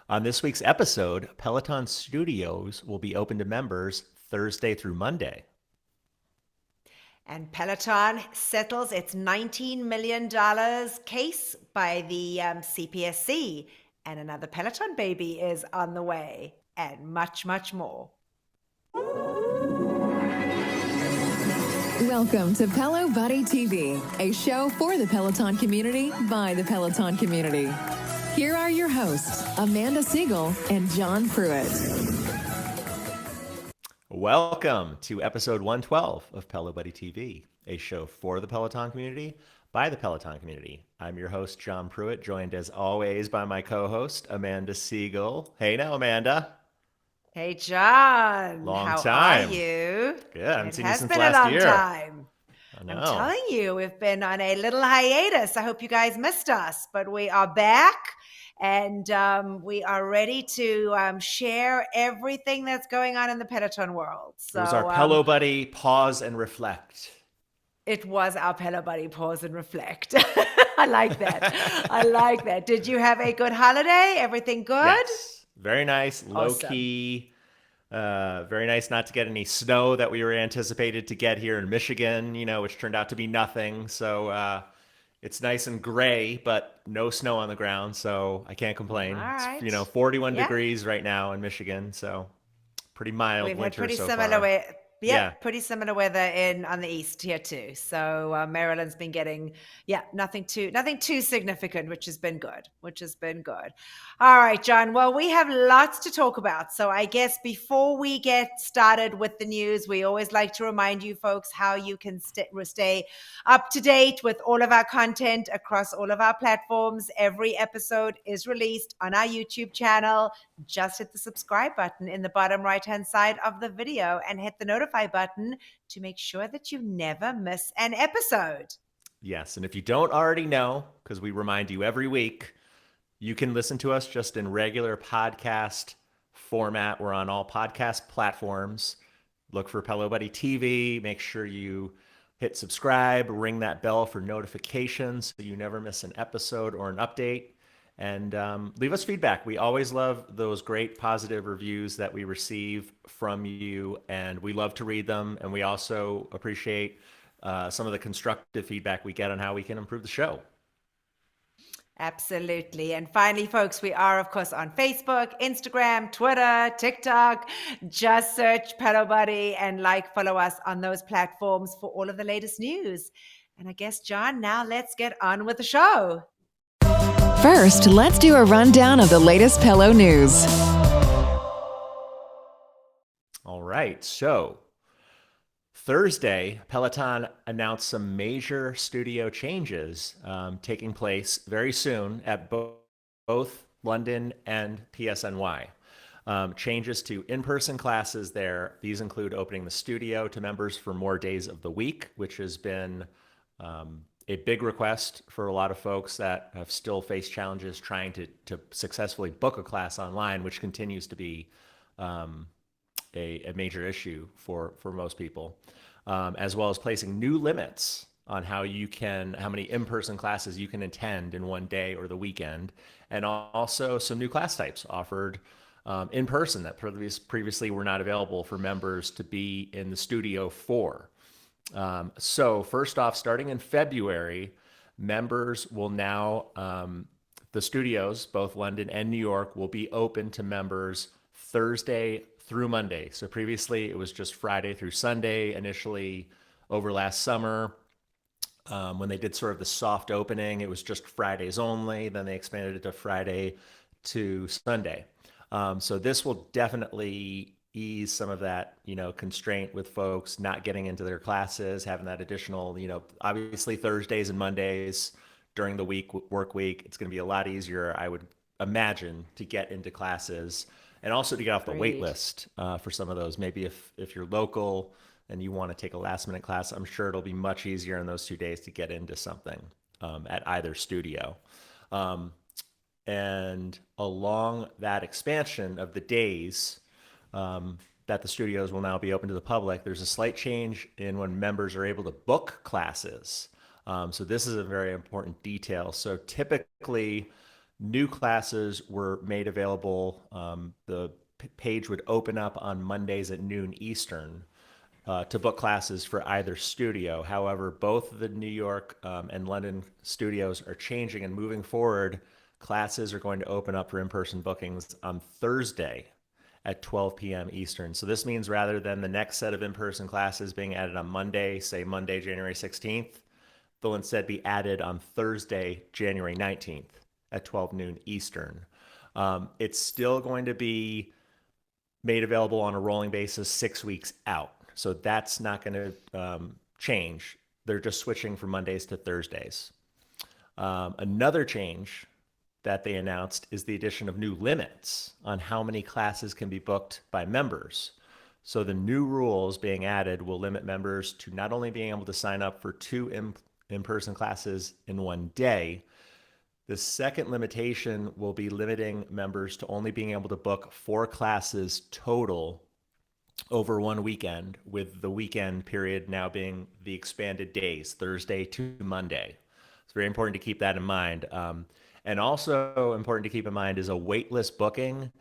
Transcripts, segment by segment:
On this week's episode, Peloton Studios will be open to members Thursday through Monday. And Peloton settles its $19 million case by the CPSC. And another Peloton baby is on the way. And much, much more. Welcome to Pelo Buddy TV, a show for the Peloton community by the Peloton community. Here are your hosts, Amanda Siegel and John Pruitt. Welcome to episode 112 of Pelo Buddy TV, a show for the Peloton community by the Peloton community. I'm your host, John Pruitt, joined as always by my co-host, Amanda Siegel. Hey now, Amanda. Hey, John. Long How time. are you? Good. I haven't seen you since It has been last a long year. time. I know. I'm telling you, we've been on a little hiatus. I hope you guys missed us, but we are back and we are ready to share everything that's going on in the Peloton world. So, It was our Pelo Buddy pause and reflect. It was our Pelo Buddy pause and reflect. I like that. I like that. Did you have a good holiday? Everything good? Yes. Very nice, Awesome. low-key. Very nice not to get any snow that we were anticipated to get here in Michigan, which turned out to be nothing. So it's nice and gray, but no snow on the ground. So I can't complain. All right. It's, 41 Yeah. degrees right now in Michigan. So pretty mild We've had winter pretty so similar far. weather. Yeah. Pretty similar weather on the east here too. So Maryland's been getting, nothing too significant, which has been good. All right, John. Well, we have lots to talk about. So I guess before we get started with the news, we always like to remind you folks how you can stay up to date with all of our content across all of our platforms. Every episode is released on our YouTube channel. Just hit the subscribe button in the bottom right-hand side of the video and hit the notify button to make sure that you never miss an episode. Yes. And if you don't already know, because we remind you every week, you can listen to us just in regular podcast format. We're on all podcast platforms. Look for Pelo Buddy TV. Make sure you hit subscribe, ring that bell for notifications so you never miss an episode or an update. And leave us feedback. We always love those great positive reviews that we receive from you, and we love to read them. And we also appreciate some of the constructive feedback we get on how we can improve the show. Absolutely. And finally, folks, we are, of course, on Facebook, Instagram, Twitter, TikTok. Just search Pelo Buddy and follow us on those platforms for all of the latest news. And I guess, John, now let's get on with the show. First, let's do a rundown of the latest Pelo news. All right. So Thursday, Peloton announced some major studio changes taking place very soon at both London and PSNY. Changes to in-person classes there. These include opening the studio to members for more days of the week, which has been a big request for a lot of folks that have still faced challenges trying to successfully book a class online, which continues to be a major issue for most people, as well as placing new limits on how many in-person classes you can attend in one day or the weekend, and also some new class types offered in person that previously were not available for members to be in the studio for. So first off, starting in February, members will now, the studios, both London and New York, will be open to members Thursday through Monday. So previously it was just Friday through Sunday initially over last summer. When they did sort of the soft opening, it was just Fridays only. Then they expanded it to Friday to Sunday. So this will definitely ease some of that, constraint with folks not getting into their classes, having that additional, obviously Thursdays and Mondays during the work week, it's going to be a lot easier, I would imagine, to get into classes and also to get off the wait list for some of those. Maybe if you're local and you want to take a last minute class, I'm sure it'll be much easier in those 2 days to get into something at either studio. And along that expansion of the days, that the studios will now be open to the public, there's a slight change in when members are able to book classes. So this is a very important detail. So typically New classes were made available. The page would open up on Mondays at noon Eastern to book classes for either studio. However, both the New York and London studios are changing, and moving forward, classes are going to open up for in-person bookings on Thursday at 12 p.m. Eastern. So this means rather than the next set of in-person classes being added on Monday, say Monday, January 16th, they'll instead be added on Thursday, January 19th at 12 noon Eastern. It's still going to be made available on a rolling basis 6 weeks out. So that's not going to change. They're just switching from Mondays to Thursdays. Another change that they announced is the addition of new limits on how many classes can be booked by members. So the new rules being added will limit members to not only being able to sign up for 2 in-person classes in one day. The second limitation will be limiting members to only being able to book 4 classes total over one weekend, with the weekend period now being the expanded days, Thursday to Monday. It's very important to keep that in mind. And also important to keep in mind is a waitlist booking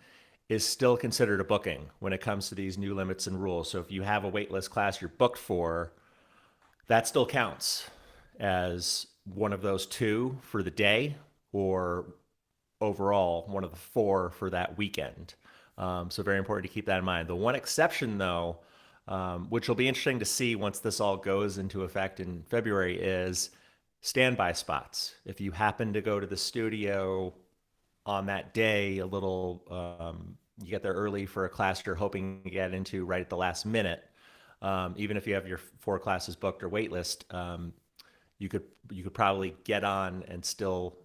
is still considered a booking when it comes to these new limits and rules. So if you have a waitlist class you're booked for, that still counts as one of those 2 for the day, or overall one of the 4 for that weekend. So very important to keep that in mind. The one exception, though, which will be interesting to see once this all goes into effect in February, is standby spots. If you happen to go to the studio on that day, you get there early for a class you're hoping to get into right at the last minute, even if you have your 4 classes booked or waitlist, you could probably get on and still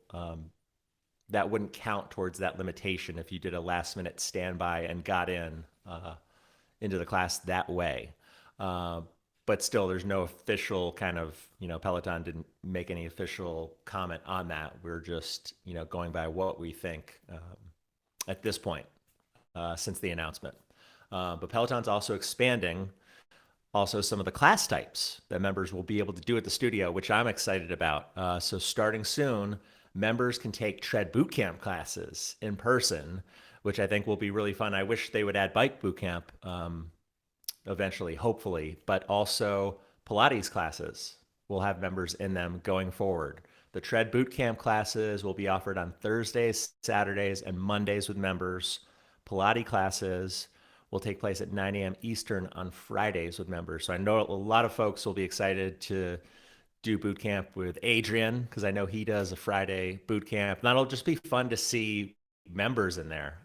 that wouldn't count towards that limitation if you did a last minute standby and got into the class that way. But still, there's no official kind of, Peloton didn't make any official comment on that. We're just, going by what we think at this point since the announcement. But Peloton's also expanding some of the class types that members will be able to do at the studio, which I'm excited about. So starting soon, members can take tread boot camp classes in person, which I think will be really fun. I wish they would add bike boot camp eventually, hopefully, but also Pilates classes will have members in them going forward. The tread boot camp classes will be offered on Thursdays, Saturdays, and Mondays with members. Pilates classes will take place at 9 a.m. Eastern on Fridays with members. So I know a lot of folks will be excited to do boot camp with Adrian, because I know he does a Friday boot camp. And that'll just be fun to see members in there.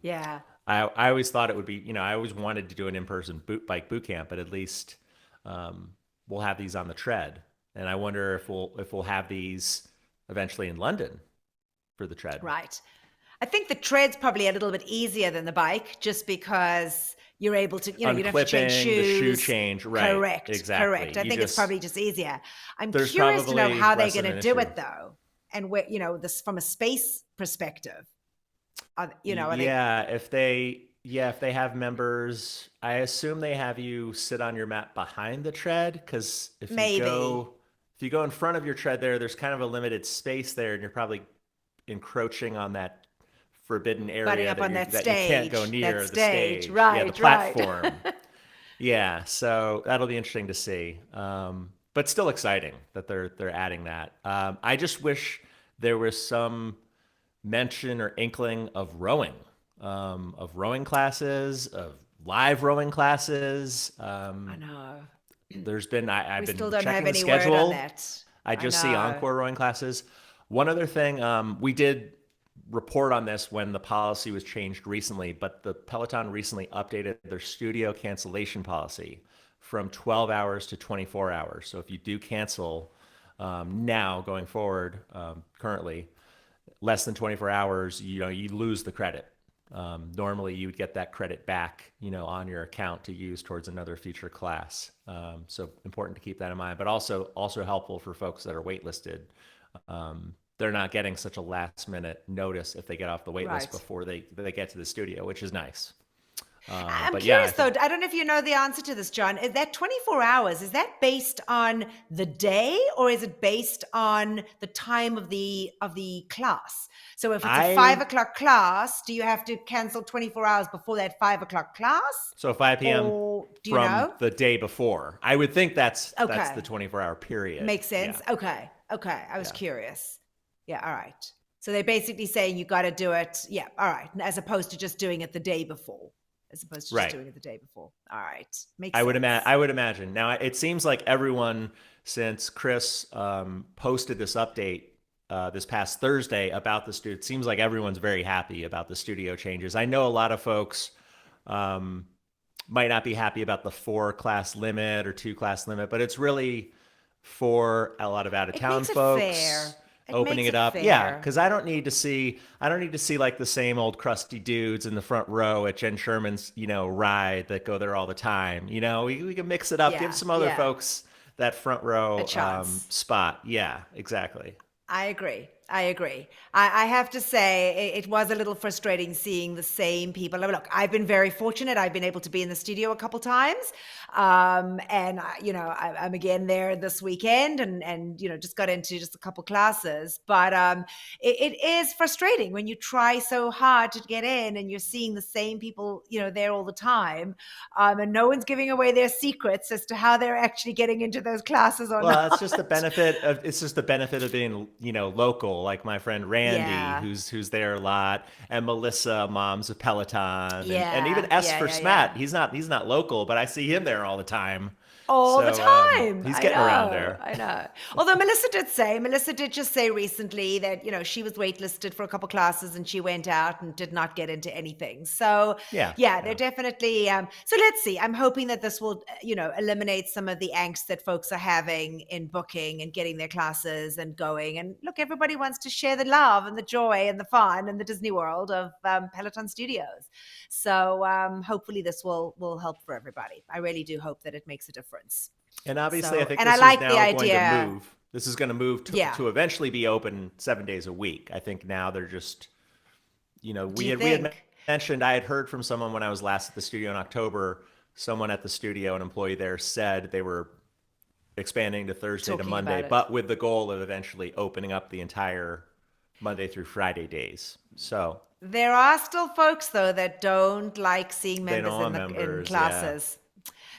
Yeah. I always thought it would be, I always wanted to do an in-person bike boot camp, but at least we'll have these on the tread. And I wonder if we'll have these eventually in London for the tread. Right. I think the tread's probably a little bit easier than the bike, just because you're able to, you don't have to change shoes. The shoe change, right? Correct. Exactly. Correct. I think it's probably just easier. I'm There's curious to know probably how they're less going of to an do issue. it, though, and where, this from a space perspective. Are Yeah, if they have members, I assume they have you sit on your mat behind the tread, because if you go in front of your tread there's kind of a limited space there, and you're probably encroaching on that forbidden area that you can't go near the stage. Right, yeah, the platform. Yeah, so that'll be interesting to see. But still exciting that they're adding that. I just wish there was some mention or inkling of rowing classes, of live rowing classes. I know. There's been I've We been still don't checking have the any schedule. word on that. I just see encore rowing classes. One other thing, we did report on this when the policy was changed recently, but the Peloton recently updated their studio cancellation policy from 12 hours to 24 hours. So if you do cancel now going forward, currently, less than 24 hours, you lose the credit. Normally you would get that credit back, on your account to use towards another future class. So important to keep that in mind, but also helpful for folks that are waitlisted. They're not getting such a last minute notice if they get off the wait list before they get to the studio, which is nice. I'm But yeah, I curious though. think I don't know if you know the answer to this, John. Is that 24 hours? Is that based on the day, or is it based on the time of the class? So if it's a I 5 o'clock class, do you have to cancel 24 hours before that 5 o'clock class, so 5 p.m. or do you from know? the day before. I would think that's the Okay, 24-hour period. makes Yeah, sense. Okay, okay. I was yeah, curious. Yeah, all right. So they're basically saying you got to do it. Yeah, all right. As opposed to just doing it the day before. As opposed to just right. doing it the day before. All right, makes sense. I would imagine. Now it seems like everyone, since Chris posted this update this past Thursday about the studio, it seems like everyone's very happy about the studio changes. I know a lot of folks um, might not be happy about the 4 class limit or 2 class limit, but it's really for a lot of out of It town makes it folks fair. It opening makes it it up. Yeah, fair. because I don't need to see like the same old crusty dudes in the front row at Jen Sherman's, ride that go there all the time. We can mix it up, give Yeah, some other yeah. folks that front A row chance. spot. Yeah, exactly. I agree. I agree. I have to say, it was a little frustrating seeing the same people. Look, I've been very fortunate. I've been able to be in the studio a couple times, and I'm again there this weekend, and just got into just a couple classes. But it is frustrating when you try so hard to get in, and you're seeing the same people, there all the time, and no one's giving away their secrets as to how they're actually getting into those classes or Well, not. it's just the benefit of being, local, like my friend Randy, Yeah. who's there a lot, and Melissa, moms of Peloton, and even Yeah, S yeah, for yeah, yeah. Smat. He's not local, but I see him there all the time. All the So time. he's I getting around know. there. I know. Although Melissa did just say recently that, she was waitlisted for a couple classes and she went out and did not get into anything. So, Yeah, yeah, they're yeah. definitely, so let's see. I'm hoping that this will, eliminate some of the angst that folks are having in booking and getting their classes and going. And look, everybody wants to share the love and the joy and the fun and the Disney world of Peloton Studios. So hopefully this will help for everybody. I really do hope that it makes a difference. And obviously, I So, think and I this is like the now going to idea. move. This is going to move Yeah. to eventually be open 7 days a week. I think now they're just, Do you we had think? mentioned, I had heard from someone when I was last at the studio in October. Someone at the studio, an employee there, said they were expanding to Thursday to Talking Monday, about it. but with the goal of eventually opening up the entire Monday through Friday days. So There are still folks though that don't like seeing they members don't want in members. Yeah. classes.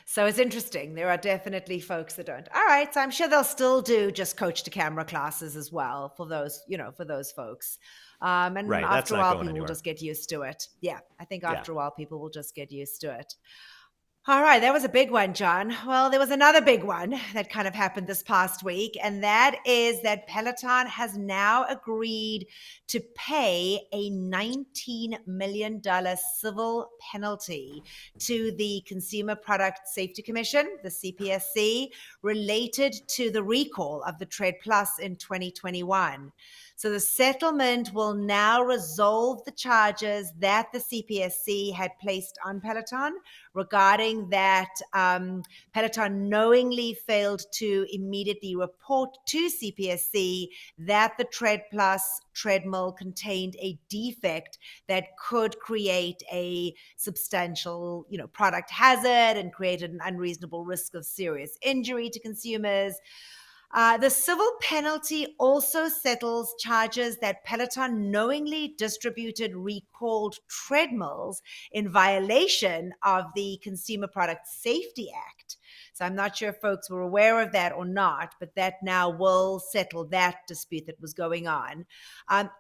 So it's interesting. There are definitely folks that don't. All right. So I'm sure they'll still do just coach to camera classes as well for those, for those folks. And Right. That's after a not while, going people will anywhere. just get used to it. Yeah. I think Yeah. after a while, people will just get used to it. All right, that was a big one, John. Well, there was another big one that kind of happened this past week, and that is that Peloton has now agreed to pay a $19 million civil penalty to the Consumer Product Safety Commission, the CPSC, related to the recall of the Tread Plus in 2021. So the settlement will now resolve the charges that the CPSC had placed on Peloton regarding that Peloton knowingly failed to immediately report to CPSC that the Tread Plus treadmill contained a defect that could create a substantial, product hazard and created an unreasonable risk of serious injury to consumers. The civil penalty also settles charges that Peloton knowingly distributed recalled treadmills in violation of the Consumer Product Safety Act. So I'm not sure if folks were aware of that or not, but that now will settle that dispute that was going on.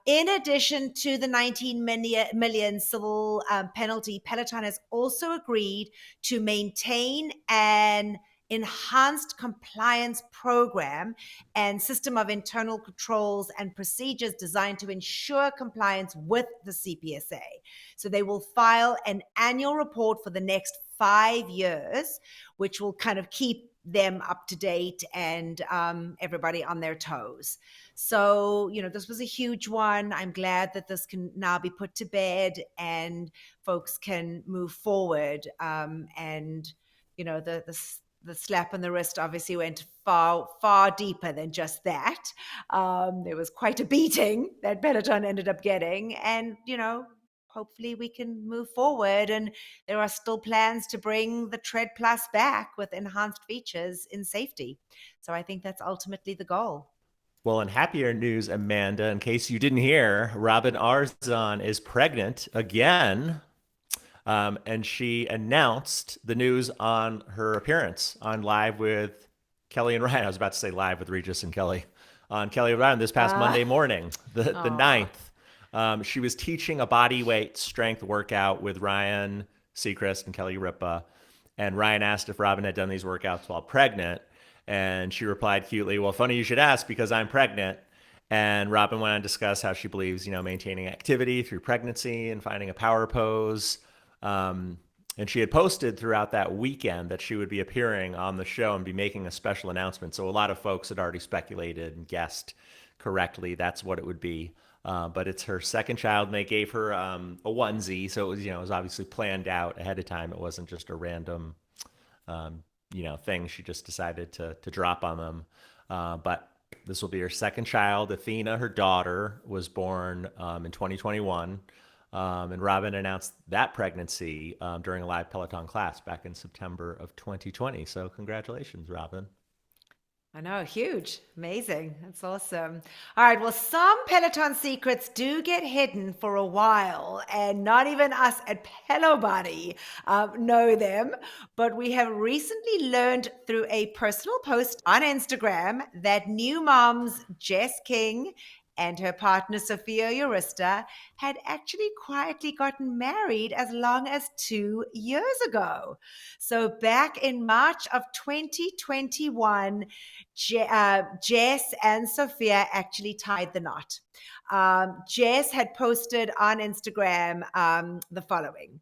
In addition to the 19 million civil penalty, Peloton has also agreed to maintain an enhanced compliance program and system of internal controls and procedures designed to ensure compliance with the CPSA. So they will file an annual report for the next 5 years, which will kind of keep them up to date and everybody on their toes. So, this was a huge one. I'm glad that this can now be put to bed and folks can move forward. And, the slap on the wrist obviously went far, far deeper than just that. There was quite a beating that Peloton ended up getting. And, hopefully we can move forward. And there are still plans to bring the Tread Plus back with enhanced features in safety. So I think that's ultimately the goal. Well, in happier news, Amanda, in case you didn't hear, Robin Arzon is pregnant again. And she announced the news on her appearance on Live with Kelly and Ryan. I was about to say Live with Regis and Kelly. On Kelly and Ryan this past Monday morning, the 9th. She was teaching a body weight strength workout with Ryan Seacrest and Kelly Ripa. And Ryan asked if Robin had done these workouts while pregnant. And she replied cutely, well, funny you should ask because I'm pregnant. And Robin went on to discuss how she believes, maintaining activity through pregnancy and finding a power pose. And she had posted throughout that weekend that she would be appearing on the show and be making a special announcement. So a lot of folks had already speculated and guessed correctly that's what it would be. But it's her second child, and they gave her a onesie. So it was obviously planned out ahead of time. It wasn't just a random thing she just decided to drop on them. But this will be her second child. Athena, her daughter, was born in 2021. And Robin announced that pregnancy during a live Peloton class back in September of 2020. So congratulations, Robin. I know, huge, amazing. That's awesome. All right, well, some Peloton secrets do get hidden for a while, and not even us at Pelo Buddy know them. But we have recently learned through a personal post on Instagram that new moms Jess King and her partner Sophia had actually quietly gotten married as long as 2 years ago. So back in March of 2021, Jess and Sophia actually tied the knot. Jess had posted on Instagram the following.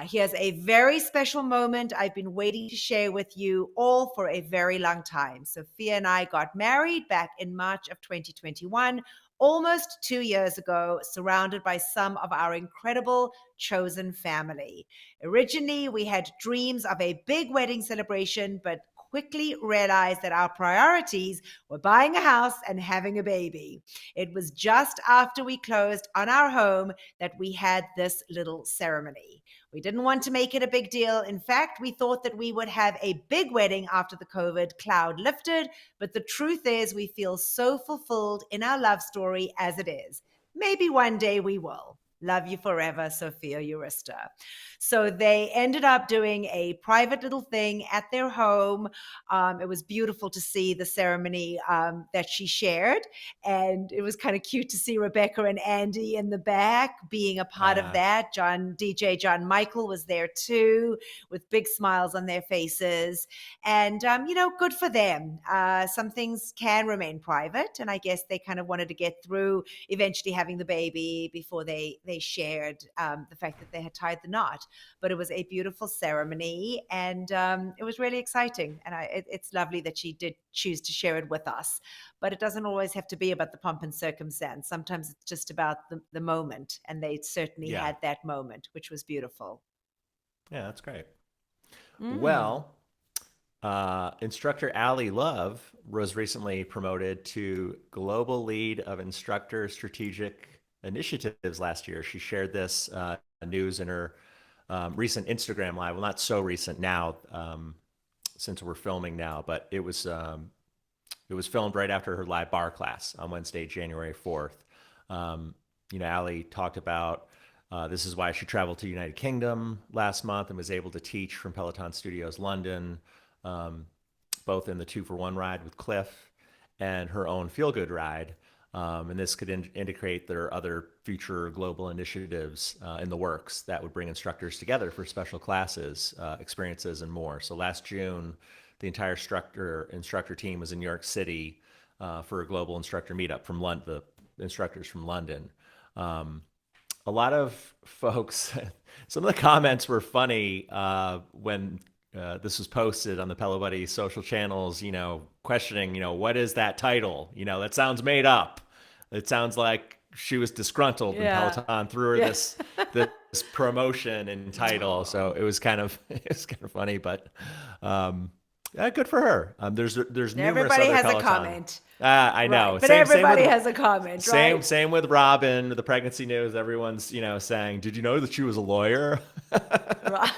Here's a very special moment I've been waiting to share with you all for a very long time. Sophia and I got married back in March of 2021, almost 2 years ago, surrounded by some of our incredible chosen family. Originally, we had dreams of a big wedding celebration, but quickly realized that our priorities were buying a house and having a baby. It was just after we closed on our home that we had this little ceremony. We didn't want to make it a big deal. In fact, we thought that we would have a big wedding after the COVID cloud lifted, but the truth is we feel so fulfilled in our love story as it is. Maybe one day we will. Love you forever, Sophia Eurista. So they ended up doing a private little thing at their home. It was beautiful to see the ceremony that she shared. And it was kind of cute to see Rebecca and Andy in the back being a part of that. DJ John Michael was there too, with big smiles on their faces. And, good for them. Some things can remain private. And I guess they kind of wanted to get through eventually having the baby before they shared the fact that they had tied the knot. But it was a beautiful ceremony, and it was really exciting. And it's lovely that she did choose to share it with us. But it doesn't always have to be about the pomp and circumstance. Sometimes it's just about the moment, and they certainly had that moment, which was beautiful. Yeah, that's great. Well, instructor Allie Love was recently promoted to Global Lead of Instructor Strategic Initiatives last year. She shared this news in her recent Instagram live. Well, not so recent now, since we're filming now, but it was filmed right after her live bar class on Wednesday, January 4th. Allie talked about this is why she traveled to United Kingdom last month and was able to teach from Peloton Studios London, both in the 2-for-1 ride with Cliff and her own Feel Good ride. And this could indicate there are other future global initiatives in the works that would bring instructors together for special classes, experiences, and more. So last June, the entire instructor team was in New York City for a global instructor meetup from the instructors from London. A lot of folks, some of the comments were funny when this was posted on the Pelo Buddy social channels, questioning, what is that title? That sounds made up. It sounds like she was disgruntled and Peloton threw her this promotion and title. So it was kind of funny, but Good for her. There's numerous Everybody other has a Peloton. comment. I know. Right. But everybody has a comment, right? Same with Robin, the pregnancy news. Everyone's saying, "Did you know that she was a lawyer?" Right.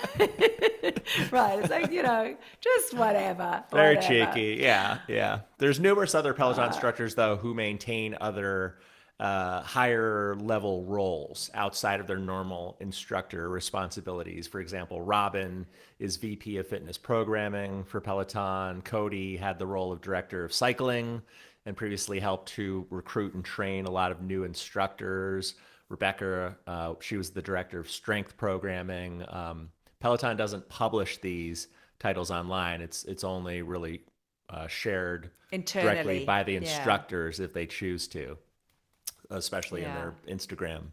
Right. It's like, just whatever. Very Whatever. cheeky. Yeah, yeah. There's numerous other Peloton instructors though who maintain other higher level roles outside of their normal instructor responsibilities. For example, Robin is VP of Fitness Programming for Peloton. Cody had the role of Director of Cycling and previously helped to recruit and train a lot of new instructors. Rebecca, she was the Director of Strength Programming. Peloton doesn't publish these titles online. It's only really shared directly Internally. by the Yeah. instructors if they choose to, especially in Yeah. their Instagram,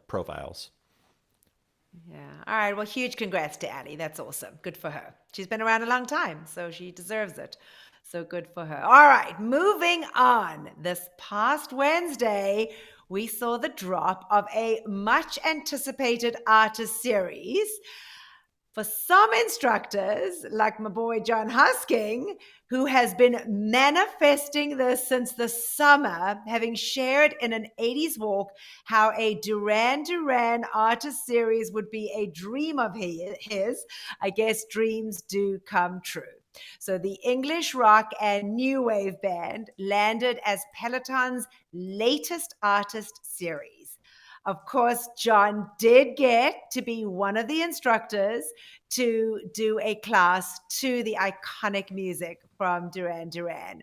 profiles. Yeah. All right. Well, huge congrats to Allie. That's awesome. Good for her. She's been around a long time, so she deserves it. So good for her. All right. Moving on. This past Wednesday, we saw the drop of a much anticipated artist series. For some instructors, like my boy John Husking, who has been manifesting this since the summer, having shared in an 80s walk how a Duran Duran artist series would be a dream of his, I guess dreams do come true. So the English rock and new wave band landed as Peloton's latest artist series. Of course, John did get to be one of the instructors to do a class to the iconic music from Duran Duran.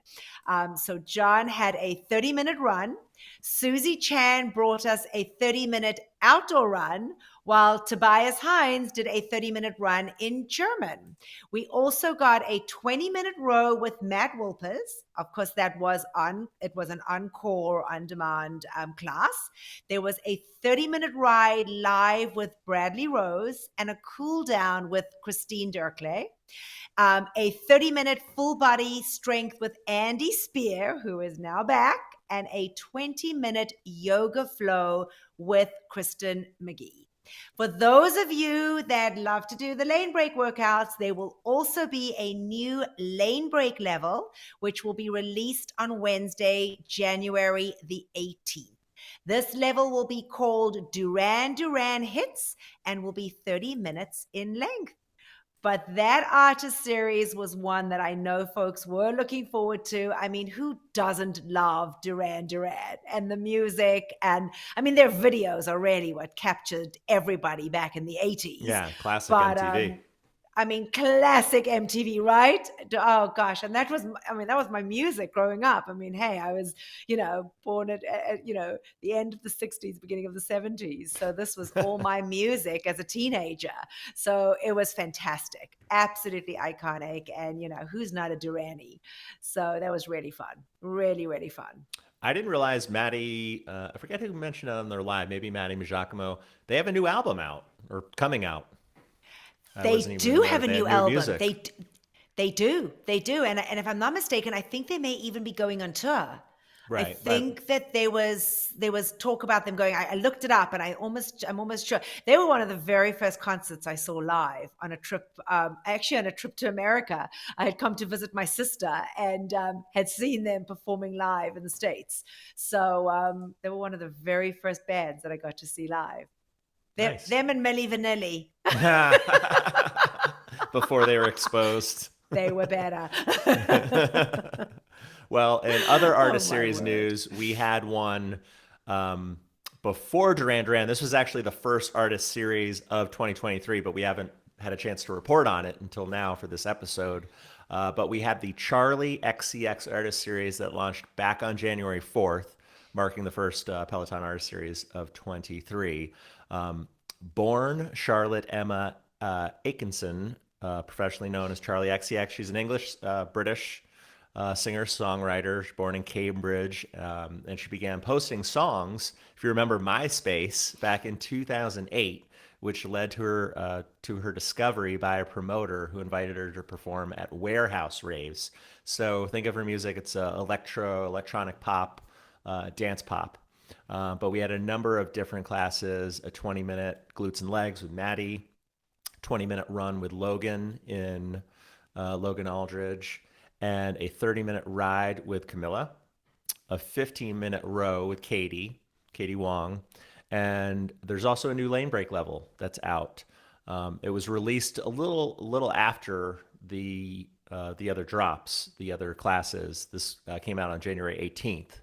So John had a 30-minute run. Susie Chan brought us a 30-minute outdoor run, while Tobias Hines did a 30-minute run in German. We also got a 20-minute row with Matt Wilpers. Of course, it was an encore on-demand class. There was a 30-minute ride live with Bradley Rose and a cool down with Christine Dirkley. A 30-minute full body strength with Andy Spear, who is now back, and a 20-minute yoga flow with Kristen McGee. For those of you that love to do the lane break workouts, there will also be a new lane break level, which will be released on Wednesday, January the 18th. This level will be called Duran Duran Hits and will be 30 minutes in length. But that artist series was one that I know folks were looking forward to. I mean, who doesn't love Duran Duran and the music? And I mean, their videos are really what captured everybody back in the 80s. Yeah, classic But MTV. I mean, classic MTV, right? Oh gosh, and that was my music growing up. I mean, hey, I was, born at the end of the 60s, beginning of the 70s. So this was all my music as a teenager. So it was fantastic, absolutely iconic. And who's not a Duranie? So that was really fun, really, really fun. I didn't realize Maddie, I forget who mentioned it on their live, maybe Maddie Mijacomo, they have a new album out or coming out. They do have a new album. Music. They do. And if I'm not mistaken, I think they may even be going on tour. Right. I think that there was talk about them going. I looked it up, and I'm almost sure they were one of the very first concerts I saw live on a trip. Actually, on a trip to America, I had come to visit my sister and had seen them performing live in the States. So they were one of the very first bands that I got to see live. Nice. Them and Milli Vanilli. Before they were exposed. They were better. Well, in other artist series news, we had one before Duran Duran. This was actually the first artist series of 2023, but we haven't had a chance to report on it until now for this episode. But we had the Charli XCX artist series that launched back on January 4th, marking the first Peloton artist series of 23. Born Charlotte Emma Atkinson, professionally known as Charli XCX. She's an English, British singer-songwriter, born in Cambridge, and she began posting songs, if you remember MySpace, back in 2008, which led to her discovery by a promoter who invited her to perform at warehouse raves. So think of her music, it's electronic pop, dance pop. But we had a number of different classes, a 20-minute glutes and legs with Maddie, 20-minute run with Logan in Logan Aldridge, and a 30-minute ride with Camilla, a 15-minute row with Katie Wong, and there's also a new lane break level that's out. It was released a little after the other drops, the other classes. This came out on January 18th,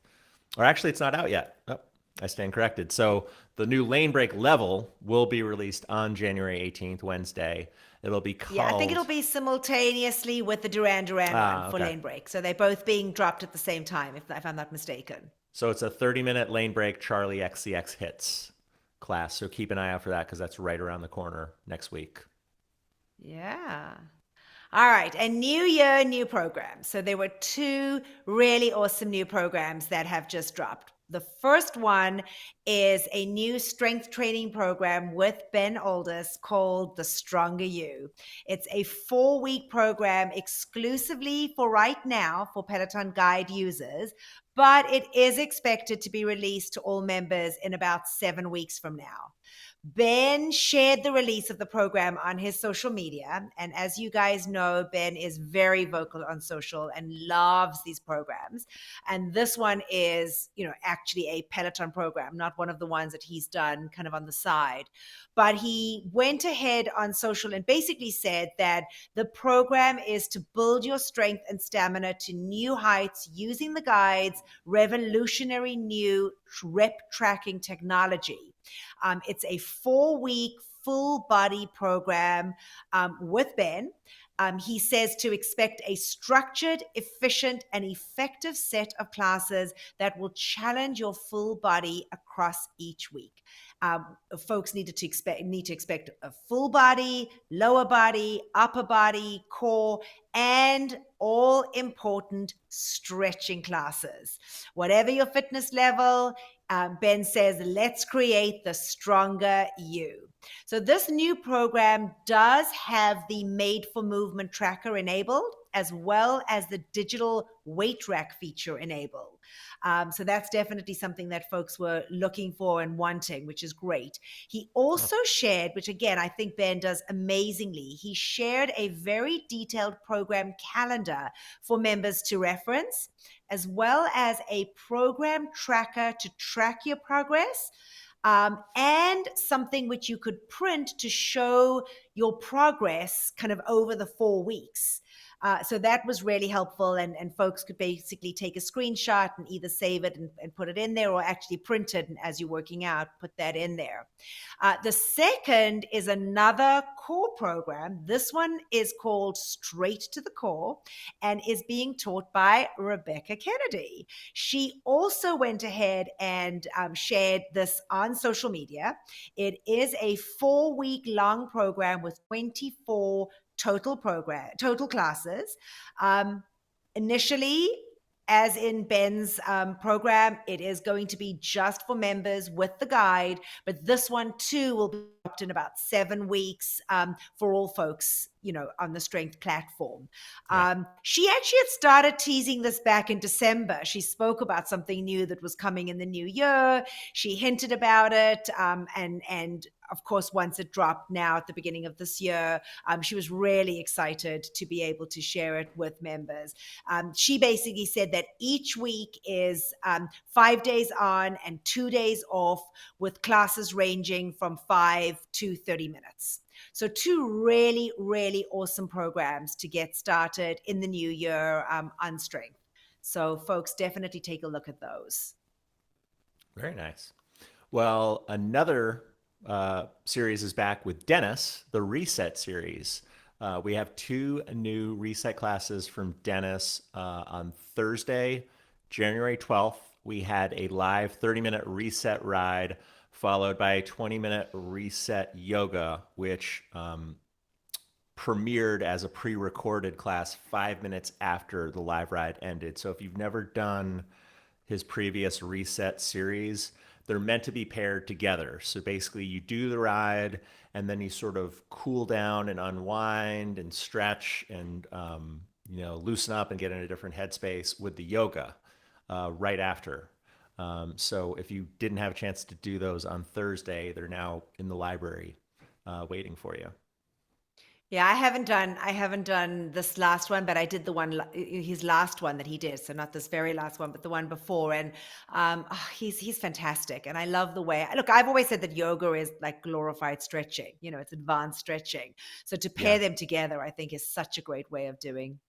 or actually, it's not out yet. Oh, I stand corrected. So the new lane break level will be released on January 18th, Wednesday. It'll be Yeah, I think it'll called. be simultaneously with the Duran Duran one for Okay. lane break. So they're both being dropped at the same time, if I'm not mistaken. So it's a 30-minute lane break Charli XCX hits class. So keep an eye out for that because that's right around the corner next week. Yeah. All right, a new year, new programs. So there were two really awesome new programs that have just dropped. The first one is a new strength training program with Ben Alldis called The Stronger You. It's a 4-week program exclusively for right now for Peloton Guide users, but it is expected to be released to all members in about 7 weeks from now. Ben shared the release of the program on his social media. And as you guys know, Ben is very vocal on social and loves these programs. And this one is, actually a Peloton program, not one of the ones that he's done kind of on the side. But he went ahead on social and basically said that the program is to build your strength and stamina to new heights using the guide's revolutionary new rep tracking technology. It's a 4-week full body program with Ben. He says to expect a structured, efficient, and effective set of classes that will challenge your full body across each week. Folks need to expect a full body, lower body, upper body, core, and all important stretching classes. Whatever your fitness level, Ben says, let's create the stronger you. So this new program does have the Made for Movement tracker enabled, as well as the digital weight rack feature enabled. So that's definitely something that folks were looking for and wanting, which is great. He also shared, which again, I think Ben does amazingly, he shared a very detailed program calendar for members to reference, as well as a program tracker to track your progress. And something which you could print to show your progress kind of over the 4 weeks. So that was really helpful, and folks could basically take a screenshot and either save it and put it in there, or actually print it, and as you're working out, put that in there. The second is another core program. This one is called Straight to the Core and is being taught by Rebecca Kennedy. She also went ahead and shared this on social media. It is a 4-week long program with 24 total classes. Initially, as in Ben's program, it is going to be just for members with the guide, but this one too will be up in about 7 weeks for all folks, on the strength platform. She actually had started teasing this back in December. She spoke about something new that was coming in the new year. She hinted about it, and of course, once it dropped now at the beginning of this year, she was really excited to be able to share it with members. She basically said that each week is 5 days on and 2 days off, with classes ranging from 5 to 30 minutes. So 2 really, really awesome programs to get started in the new year on strength. So folks, definitely take a look at those. Very nice. Well, another series is back with Denis, the Reset series. We have 2 new reset classes from Denis on Thursday, January 12th. We had a live 30-minute reset ride followed by a 20-minute reset yoga, which premiered as a pre-recorded class 5 minutes after the live ride ended. So if you've never done his previous reset series, they're meant to be paired together. So basically you do the ride and then you sort of cool down and unwind and stretch and loosen up and get in a different headspace with the yoga right after. So if you didn't have a chance to do those on Thursday, they're now in the library waiting for you. Yeah, I haven't done this last one, but I did the one, his last one that he did. So not this very last one, but the one before. And he's fantastic. And I love the way, look, I've always said that yoga is like glorified stretching, you know, it's advanced stretching. So to pair Yeah. them together, I think is such a great way of doing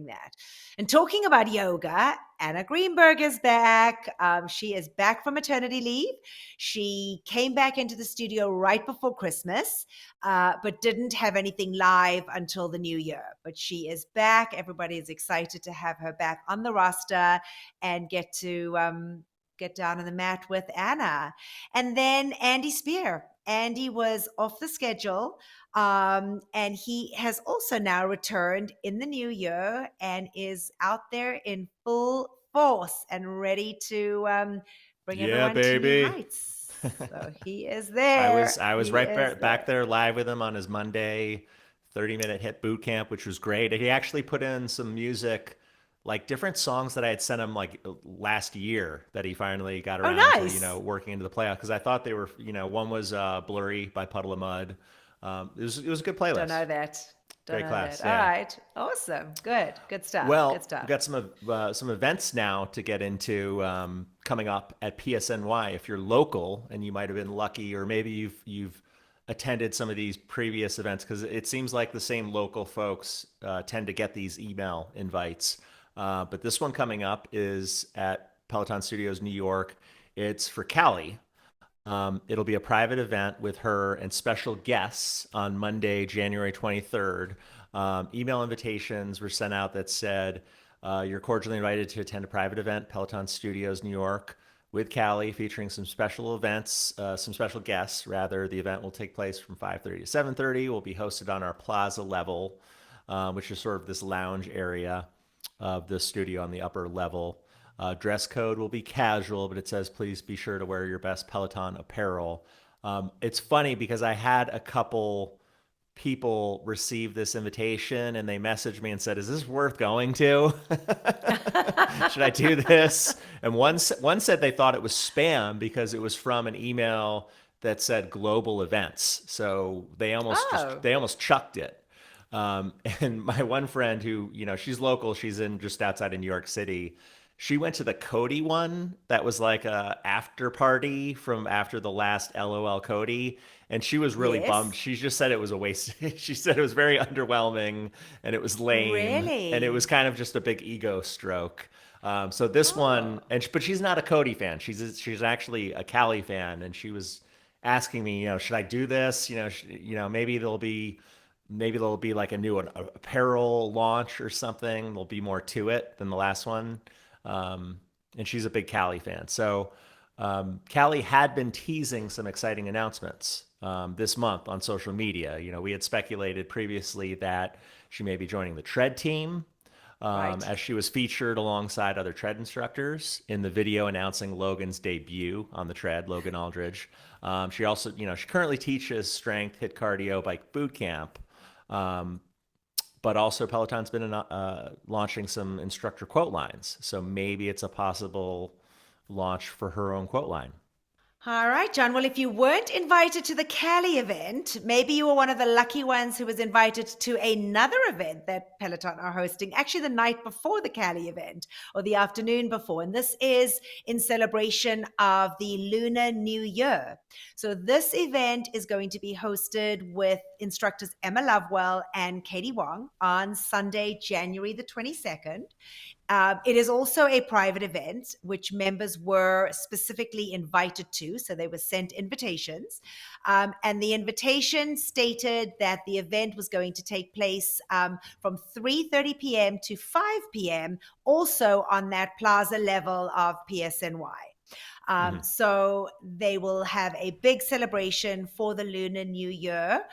that. And talking about yoga, Anna Greenberg is back. She is back from maternity leave. She came back into the studio right before Christmas, but didn't have anything live until the new year. But she is back. Everybody is excited to have her back on the roster and get to get down on the mat with Anna. And then Andy Spear. Andy was off the schedule, and he has also now returned in the new year and is out there in full force and ready to bring Yeah, everyone to new baby. heights. So he is I there. was I was He right is back there. there live with him on his Monday 30-minute hit boot camp, which was great. He actually put in some music, like different songs that I had sent him like last year that he finally got Oh, around to, nice. working into the playoff because I thought they were, one was Blurry by Puddle of Mud. It was a good Don't playlist. know that. Don't Great know that. class, All yeah. right. Awesome. Good. Good stuff. Good Well, we've stuff. got some events now to get into coming up at PSNY. If you're local and you might have been lucky, or maybe you've attended some of these previous events, because it seems like the same local folks tend to get these email invites. But this one coming up is at Peloton Studios, New York. It's for Callie. It'll be a private event with her and special guests on Monday, January 23rd. Email invitations were sent out that said, you're cordially invited to attend a private event, Peloton Studios, New York, with Callie, featuring some special events, some special guests, rather. The event will take place from 5:30 to 7:30. Will be hosted on our plaza level, which is sort of this lounge area of the studio on the upper level. Dress code will be casual, but it says please be sure to wear your best Peloton apparel. It's funny because I had a couple people receive this invitation and they messaged me and said, "Is this worth going to? Should I do this?" And one said they thought it was spam because it was from an email that said global events, so Oh. they almost chucked it. And my one friend who, she's local, she's in just outside of New York City. She went to the Cody one that was like a after party from after the last LOL Cody, and she was really bummed. Yes. She just said it was a waste. She said it was very underwhelming and it was lame and it was Really? kind of just a big ego stroke. So this Oh. one, but she's not a Cody fan. She's actually a Callie fan, and she was asking me, should I do this? Maybe there'll be like a new apparel launch or something. There'll be more to it than the last one. And she's a big Callie fan. So Callie had been teasing some exciting announcements this month on social media. We had speculated previously that she may be joining the tread team, Right. as she was featured alongside other tread instructors in the video announcing Logan's debut on the tread, Logan Aldridge. She also, she currently teaches strength, hit cardio, bike boot camp. Um, but also Peloton's been launching some instructor quote lines. So maybe it's a possible launch for her own quote line. All right, John. Well, if you weren't invited to the Cali event, maybe you were one of the lucky ones who was invited to another event that Peloton are hosting, actually the night before the Cali event or the afternoon before. And this is in celebration of the Lunar New Year. So this event is going to be hosted with instructors Emma Lovewell and Katie Wong on Sunday, January the 22nd. It is also a private event, which members were specifically invited to. So they were sent invitations. And the invitation stated that the event was going to take place from 3:30 p.m. to 5 p.m., also on that plaza level of PSNY. Mm-hmm. So they will have a big celebration for the Lunar New Year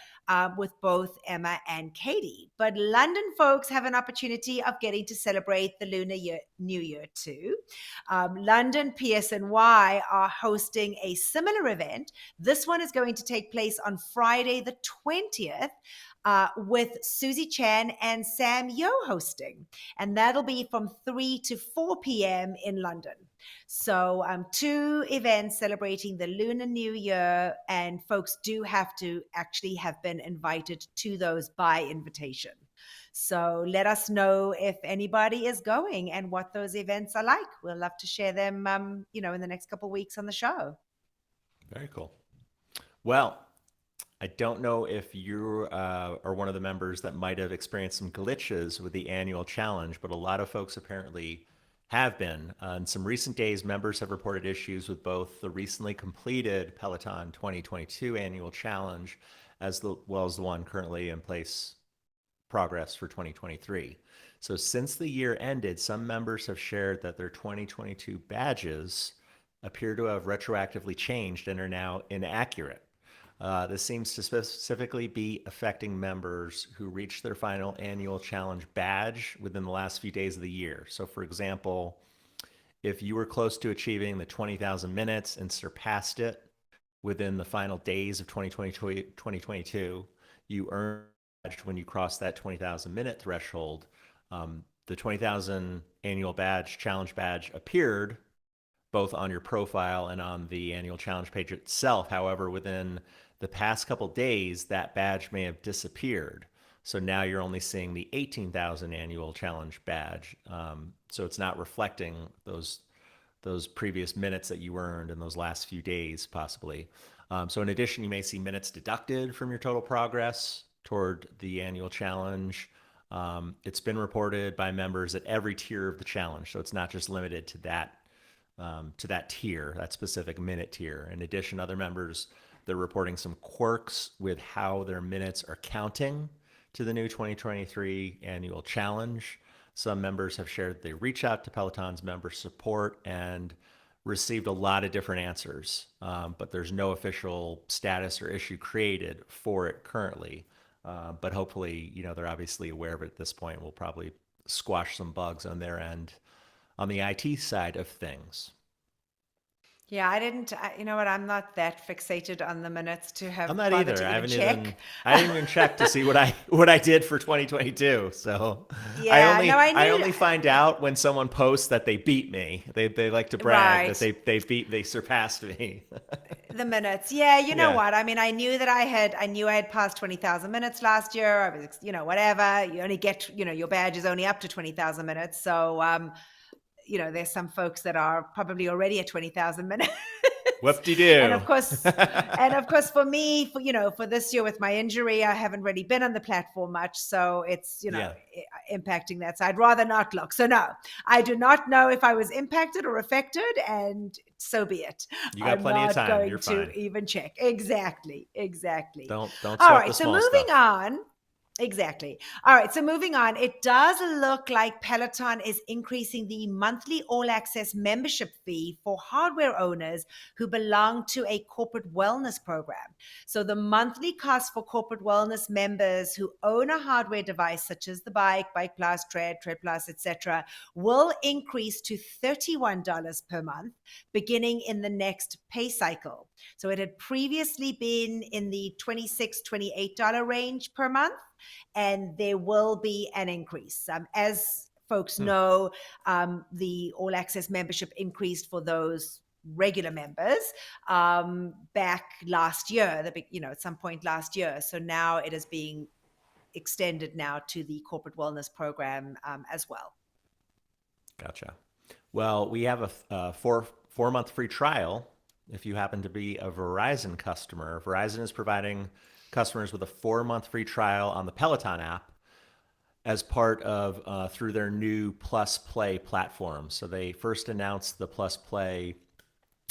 with both Emma and Katie. But London folks have an opportunity of getting to celebrate the New Year too. London PSNY are hosting a similar event. This one is going to take place on Friday the 20th. With Susie Chan and Sam Yo hosting. And that'll be from 3 to 4 p.m. in London. So, 2 events celebrating the Lunar New Year, and folks do have to actually have been invited to those by invitation. So, let us know if anybody is going and what those events are like. We'll love to share them, in the next couple of weeks on the show. Very cool. Well, I don't know if you are one of the members that might have experienced some glitches with the annual challenge, but a lot of folks apparently have been. In some recent days, members have reported issues with both the recently completed Peloton 2022 annual challenge well as the one currently in place progress for 2023. So since the year ended, some members have shared that their 2022 badges appear to have retroactively changed and are now inaccurate. This seems to specifically be affecting members who reached their final annual challenge badge within the last few days of the year. So, for example, if you were close to achieving the 20,000 minutes and surpassed it within the final days of 2022, you earned when you crossed that 20,000 minute threshold. The 20,000 annual badge, challenge badge, appeared both on your profile and on the annual challenge page itself. However, within the past couple days, that badge may have disappeared. So now you're only seeing the 18,000 annual challenge badge. So it's not reflecting those previous minutes that you earned in those last few days, possibly. So in addition, you may see minutes deducted from your total progress toward the annual challenge. It's been reported by members at every tier of the challenge. So it's not just limited to that tier, that specific minute tier. In addition, other members, they're reporting some quirks with how their minutes are counting to the new 2023 annual challenge. Some members have shared they reach out to Peloton's member support and received a lot of different answers, but there's no official status or issue created for it currently. But hopefully, they're obviously aware of it at this point. We'll probably squash some bugs on their end on the IT side of things. Yeah, you know what? I'm not that fixated on the minutes to have I'm not bothered either. to even check. I didn't even check to see what I did for 2022. So Yeah, no, I I knew. only find out when someone posts that they beat me. They like to brag Right. that they surpassed me. The minutes. Yeah, you know Yeah. what? I mean, I knew I had passed 20,000 minutes last year. I was, whatever. You only get, your badge is only up to 20,000 minutes. So, there's some folks that are probably already at 20,000 minutes. Whoop-de-doo. And of course, for me, for this year with my injury, I haven't really been on the platform much. So it's, impacting that. So I'd rather not look. So no, I do not know if I was impacted or affected, and so be it. You got plenty of time. I'm You're not going fine. to even check. Exactly. Don't All sweat right. the So small moving stuff. on. Exactly. All right. So moving on, it does look like Peloton is increasing the monthly all access membership fee for hardware owners who belong to a corporate wellness program. So the monthly cost for corporate wellness members who own a hardware device such as the Bike Plus, Tread Plus, etc., will increase to $31 per month beginning in the next pay cycle. So it had previously been in the $26, $28 range per month, and there will be an increase. As folks know, the All Access membership increased for those regular members back last year, at some point last year. So now it is being extended now to the corporate wellness program as well. Gotcha. Well, we have a four-month free trial if you happen to be a Verizon customer. Verizon is providing customers with a 4-month free trial on the Peloton app as part of through their new Plus Play platform. So they first announced the Plus Play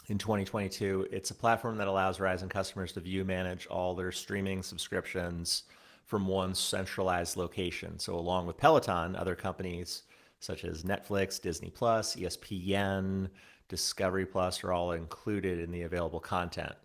in 2022. It's a platform that allows Verizon customers to view, manage all their streaming subscriptions from one centralized location. So along with Peloton, other companies such as Netflix, Disney Plus, ESPN, Discovery Plus are all included in the available content.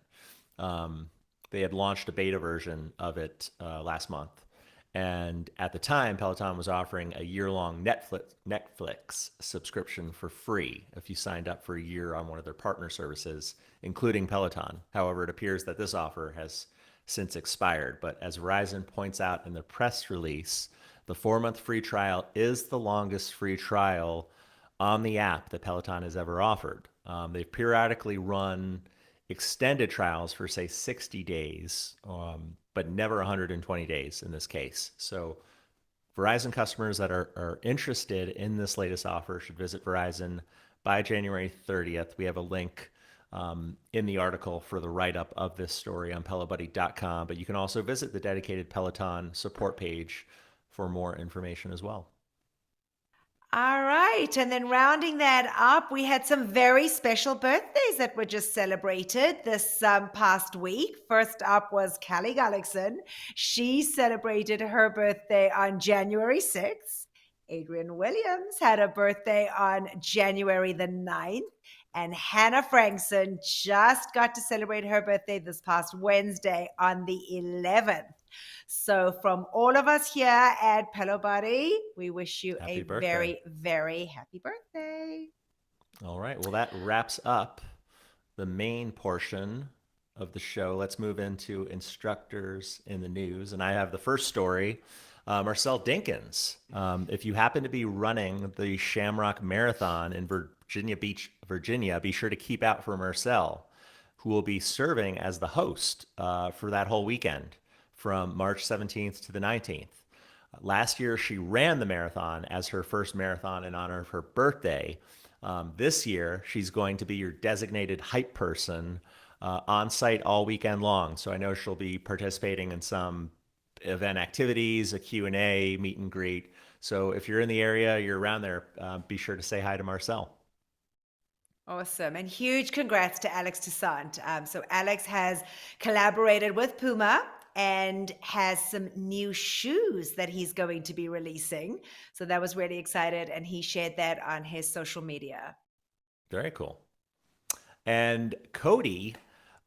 They had launched a beta version of it last month. And at the time, Peloton was offering a year-long Netflix subscription for free if you signed up for a year on one of their partner services, including Peloton. However, it appears that this offer has since expired. But as Verizon points out in the press release, the 4-month free trial is the longest free trial on the app that Peloton has ever offered. They've periodically run extended trials for, say, 60 days, but never 120 days in this case. So Verizon customers that are interested in this latest offer should visit Verizon by January 30th. We have a link in the article for the write-up of this story on pelobuddy.com, but you can also visit the dedicated Peloton support page for more information as well. All right. And then rounding that up, we had some very special birthdays that were just celebrated this past week. First up was Callie Gullickson. She celebrated her birthday on January 6th. Adrian Williams had a birthday on January the 9th. And Hannah Frankson just got to celebrate her birthday this past Wednesday on the 11th. So from all of us here at Pelo Buddy, we wish you Happy a birthday. very, very happy birthday. All right. Well, that wraps up the main portion of the show. Let's move into instructors in the news. And I have the first story. Marcel Dinkins. If you happen to be running the Shamrock Marathon in Virginia Beach, Virginia, be sure to keep out for Marcel, who will be serving as the host for that whole weekend from March 17th to the 19th. Last year, she ran the marathon as her first marathon in honor of her birthday. This year, she's going to be your designated hype person on site all weekend long. So I know she'll be participating in some event activities, a Q&A, meet and greet. So if you're in the area, you're around there, be sure to say hi to Marcel. Awesome. And huge congrats to Alex Toussaint. So Alex has collaborated with Puma and has some new shoes that he's going to be releasing. So that was really excited. And he shared that on his social media. Very cool. And Cody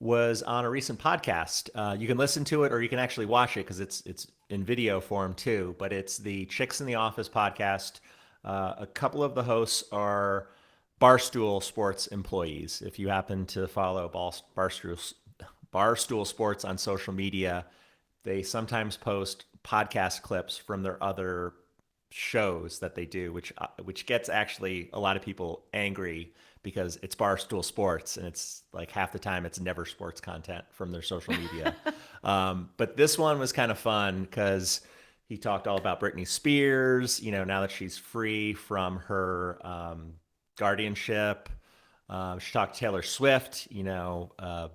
was on a recent podcast. You can listen to it or you can actually watch it because it's in video form too, but it's the Chicks in the Office podcast. A couple of the hosts are Barstool Sports employees. If you happen to follow Barstool Sports on social media, they sometimes post podcast clips from their other shows that they do, which gets actually a lot of people angry because it's Barstool Sports and it's like half the time it's never sports content from their social media. But this one was kind of fun because he talked all about Britney Spears, now that she's free from her guardianship. She talked to Taylor Swift,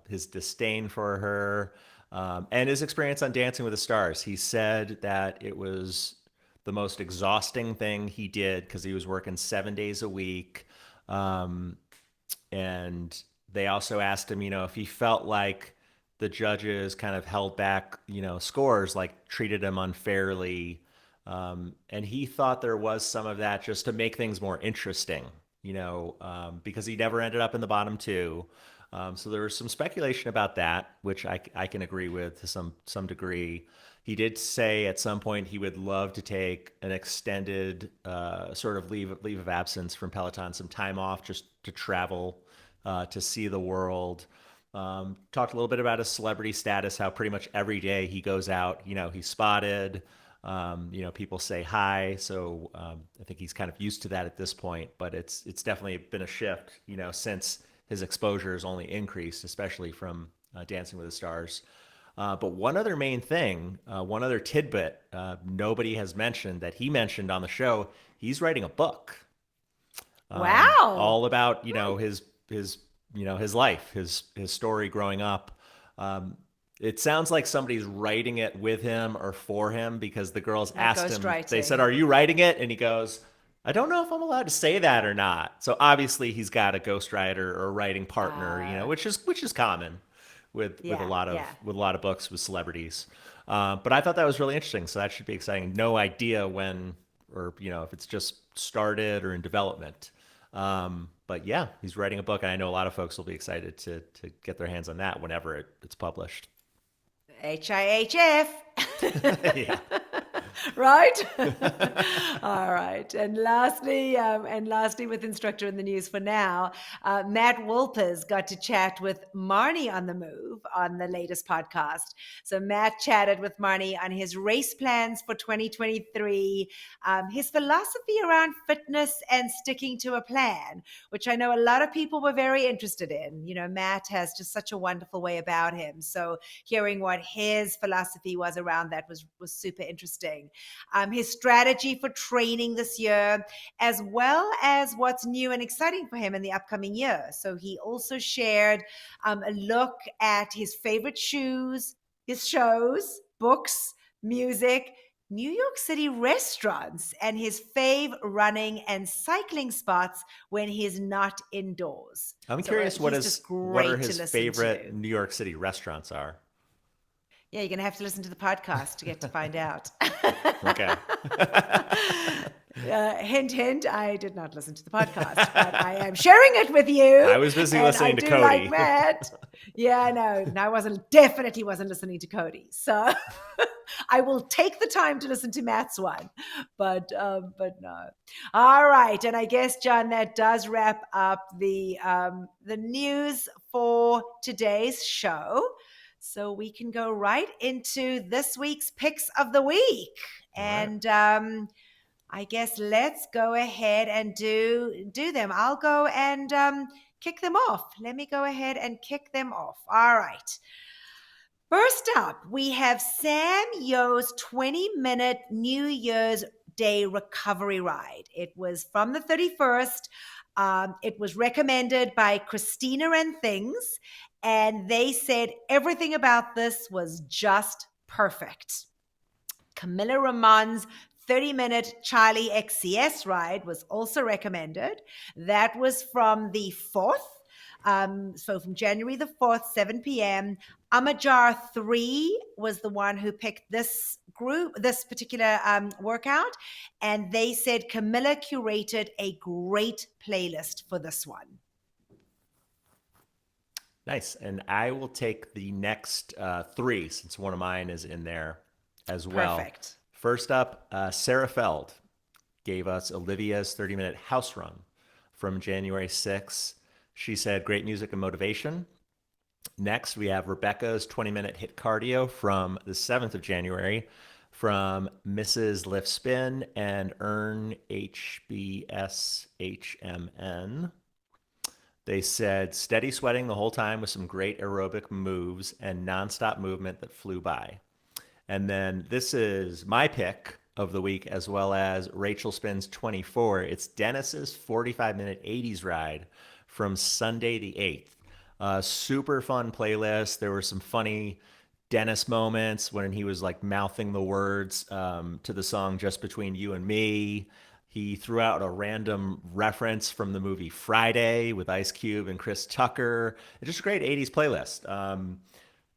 his disdain for her, and his experience on Dancing with the Stars. He said that it was the most exhausting thing he did because he was working 7 days a week. And they also asked him, if he felt like the judges kind of held back, scores, like treated him unfairly. And he thought there was some of that just to make things more interesting, because he never ended up in the bottom two. So there was some speculation about that, which I can agree with to some degree. He did say at some point he would love to take an extended sort of leave of absence from Peloton, some time off just to travel, to see the world. Talked a little bit about his celebrity status, how pretty much every day he goes out, he's spotted, people say hi. So I think he's kind of used to that at this point, but it's definitely been a shift, since his exposure has only increased, especially from Dancing with the Stars. But one other main thing, one other tidbit nobody has mentioned that he mentioned on the show, he's writing a book. Wow. All about, his life, his story growing up. It sounds like somebody's writing it with him or for him because the girls asked him, they said, "Are you writing it?" And he goes, "I don't know if I'm allowed to say that or not." So obviously he's got a ghostwriter or a writing partner, which is common with a lot of books with celebrities. But I thought that was really interesting. So that should be exciting. No idea when or if it's just started or in development. But yeah, he's writing a book, and I know a lot of folks will be excited to get their hands on that whenever it's published. HIHF, Yeah. Right? All right. And lastly, with Instructor in the news for now, Matt Wolpers got to chat with Marnie on the Move on the latest podcast. So Matt chatted with Marnie on his race plans for 2023, his philosophy around fitness and sticking to a plan, which I know a lot of people were very interested in. You know, Matt has just such a wonderful way about him. So hearing what his philosophy was around that was super interesting. His strategy for training this year, as well as what's new and exciting for him in the upcoming year. So he also shared a look at his favorite shoes, his shows, books, music, New York City restaurants, and his fave running and cycling spots when he's not indoors. I'm So curious what he's just are great to his listen favorite to. New York City restaurants are. Yeah, you're going to have to listen to the podcast to get to find out. Okay. Hint, hint, I did not listen to the podcast, but I am sharing it with you. I was busy and listening I to do Cody. like Matt. Yeah, no, I definitely wasn't listening to Cody. So I will take the time to listen to Matt's one, but no. All right, and I guess, John, that does wrap up the news for today's show. So we can go right into this week's picks of the week. And I guess let's go ahead and do them. I'll go and kick them off. Let me go ahead and kick them off. All right. First up, we have Sam Yo's 20-minute New Year's Day recovery ride. It was from the 31st. It was recommended by Christina and Things, and they said everything about this was just perfect. Camilla Ramon's 30-minute Charli XCX ride was also recommended. That was from the 4th. So from January the 4th, 7 p.m. Amajar 3 was the one who picked this particular workout. And they said Camilla curated a great playlist for this one. Nice. And I will take the next 3 since one of mine is in there as well. Perfect. First up, Sarah Feld gave us Olivia's 30-minute house run from January 6th. She said, great music and motivation. Next, we have Rebecca's 20-minute hit cardio from the 7th of January from Mrs. Lift Spin and Earn HBSHMN. They said, steady sweating the whole time with some great aerobic moves and nonstop movement that flew by. And then this is my pick of the week, as well as Rachel Spin's 24. It's Denis's 45-minute 80s ride from Sunday the 8th. Super fun playlist. There were some funny Denis moments when he was like mouthing the words to the song Just Between You and Me. He threw out a random reference from the movie Friday with Ice Cube and Chris Tucker. It's just a great 80s playlist.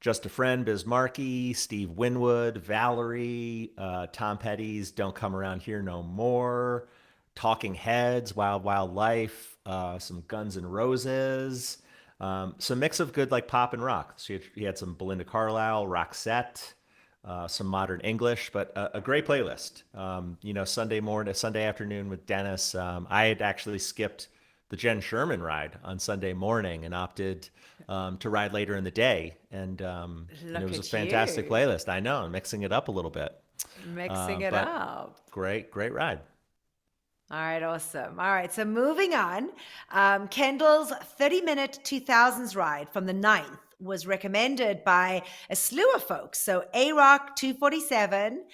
Just a Friend, Biz Markie, Steve Winwood, Valerie, Tom Petty's Don't Come Around Here No More, Talking Heads, Wild Wild Life, some Guns N' Roses, some mix of good like pop and rock. So he had some Belinda Carlisle, Roxette, some modern English, but a great playlist. Sunday afternoon with Denis. I had actually skipped the Jen Sherman ride on Sunday morning and opted to ride later in the day. And it was a fantastic playlist. I know, I'm mixing it up a little bit. Mixing it up. Great ride. All right, awesome. All right, so moving on. Kendall's 30-minute 2000s ride from the 9th was recommended by a slew of folks. So A-Rock 247,